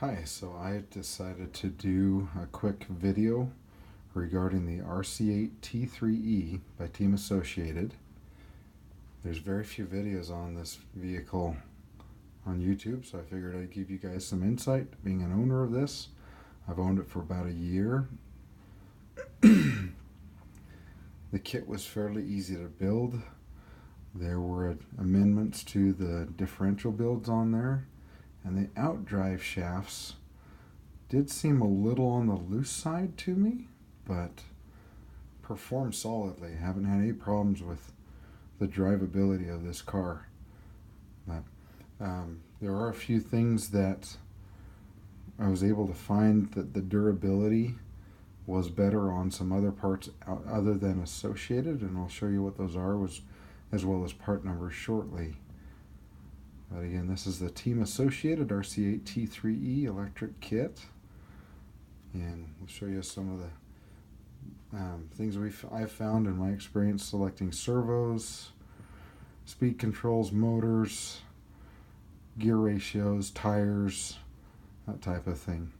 Hi, so I decided to do a quick video regarding the RC8T3E by Team Associated. There's very few videos on this vehicle on YouTube, so I figured I'd give you guys some insight. Being an owner of this, I've owned it for about a year. The kit was fairly easy to build. There were amendments to the differential builds on there, and the outdrive shafts did seem a little on the loose side to me, but performed solidly. Haven't had any problems with the drivability of this car. But there are a few things that I was able to find that the durability was better on some other parts other than Associated, and I'll show you what those are, as well as part numbers shortly. But again, this is the Team Associated RC8T3E electric kit, and we'll show you some of the things I've found in my experience selecting servos, speed controls, motors, gear ratios, tires, that type of thing.